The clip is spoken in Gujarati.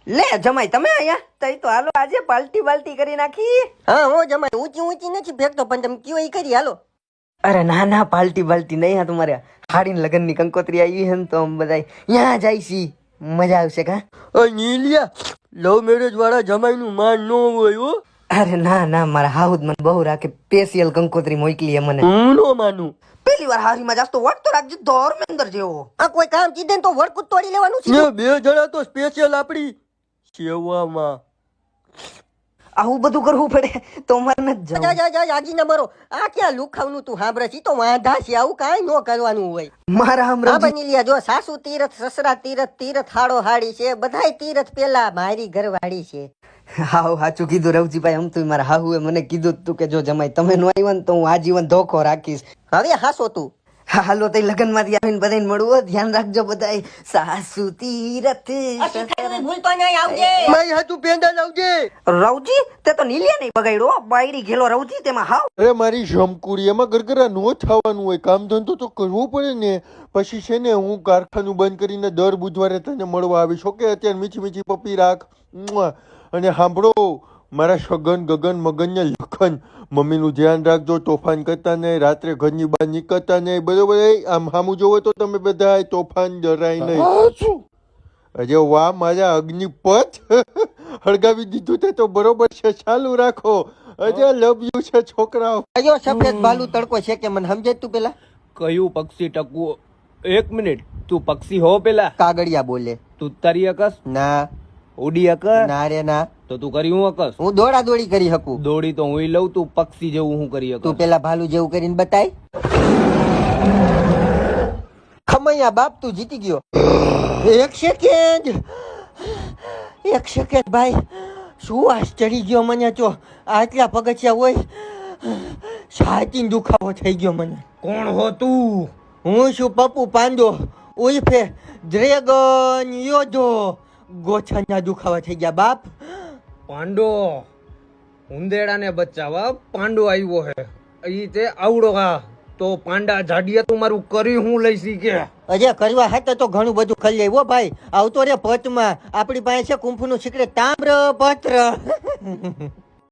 લે જમાઈ તમે આયા તઈ તો હાલો આજે પાલટી બાલટી કરી નાખી. હા હો જમાઈ ઊંચી ઊંચી નથી ફેંકતો પણ તમે કયો ઈ કરી હાલો. અરે ના ના પાલટી બાલટી નહીં. હા તમારે હાડીન લગન ની કંકોત્રી આવી હે ને તો આમ બધા ત્યાં જાય છી મજા આવશે કા. નીલિયા લવ મેરેજ વાળા જમાઈ નું માન ન હોય હો. અરે ના ના મારા હાઉદ મને બહુ રાખે સ્પેશિયલ કંકોત્રી મોકલી હે મને. હું નો માનું. પેલી વાર હારીમાં જાસ્તો વટ તો રાખજો ધર્મેન્દ્ર જેવો. આ કોઈ કામ કીધે ને તો વડકું તોડી લેવાનું છે. બે જણા તો સ્પેશિયલ આપડી સેવામાં આવું બધું કરવું પડે તો મારે નથી જવું. આજી ના મરો આ ક્યાં લુખાવનું તું સાંભળે છે તો વાંધા છે આવું કાંઈ ન કરવાનું હોય. મારા હમણાં બની લ્યા જો સાસુ તીરથ સસરા તીરથ તીરથ હાડો હાડી છે બધાય તીરથ પેલા મારી ઘરવાળી છે. હાવ સાચું કીધું રવજીભાઈ. આમ તો મારા હાહુએ મને કીધું તું કે જો જમાઈ તમે નો આવ્યો ને તો હું આજીવન ધોખો રાખીશ. હવે હાસો તું હાલો તઈ લગન માંથી આવીને બધાને મળવું ધ્યાન રાખજો બધાય. સાસુ તીરથ ભૂલતો નહીં આવજે મારી હાથું પેંડા લાવજે. રવજી તે તો નીલિયા નહીં બગાડ્યો બાયડી ઘેલો રવજી તેમાં હાવ. અરે મારી શમકુડી એમાં ગરગરા નો થવાનું હોય. કામ ધંધો તો કરવું પડે ને. પછી છે ને હું કારખાનું બંધ કરીને દર બુધવારે તને મળવા આવીશ. ઓકે અત્યારે મીઠી મીઠી પપ્પી રાખ. અને સાંભળો મારા સગન ગગન મગન ને લખન મમ્મીનું ધ્યાન રાખજો. તોફાન કરતા નહીં રાત્રે ઘરની બહાર નીકળતા નહીં બરોબર. આમ સામું જોવો તો તમે બધા તોફાન ડરાય નહીં. અરે વાહ મારા અગ્નિપથ હળગાવી દીધું તે તો બરોબર છે. ચાલુ રાખો. અરે લવ યુ છે છોકરાઓ. કયો સફેદ ભાલુ તડકો છે કે મને સમજે તું પેલા કયું પક્ષી ટકવું? 1 મિનિટ તું પક્ષી હો પેલા કાગળિયા બોલે. તું તરી અકસ ના ઉડી અકસ ના રે ના તો તું કરી હું અકસ હું દોડા દોડી કરી શકું. દોડી તો હું લઉં તું પક્ષી જેવું હું કરી તું અકસ. પેલા ભાલુ જેવું કરીને બતાય. ખમૈયા બાપ તું જીતી ગયો. એક સેકન્ડ ભાઈ શું વાસ ચડી ગયો મને. તો આટલા પગથિયા હોય છાતીનો દુખાવો થઈ ગયો મને. કોણ હો તું? હું છું પપ્પુ પાંડો ઉર્ફે ડ્રેગન યોધો. ગોછાના દુખાવા થઈ ગયા બાપ. પાંડો ઉંદેડા ને બચાવવા પાંડો આવ્યો હે. ઈ તે આવડો હા તો પાંડા જાડિયા તું મારું કરી હું લઈ શીખે. અરે કરવા હાથે તો ઘણું બધું કરી લેવો ભાઈ. આવતો રે પતમાં આપણી પાસે છે કુંફનું સિક્રેટ તામ્રપત્ર.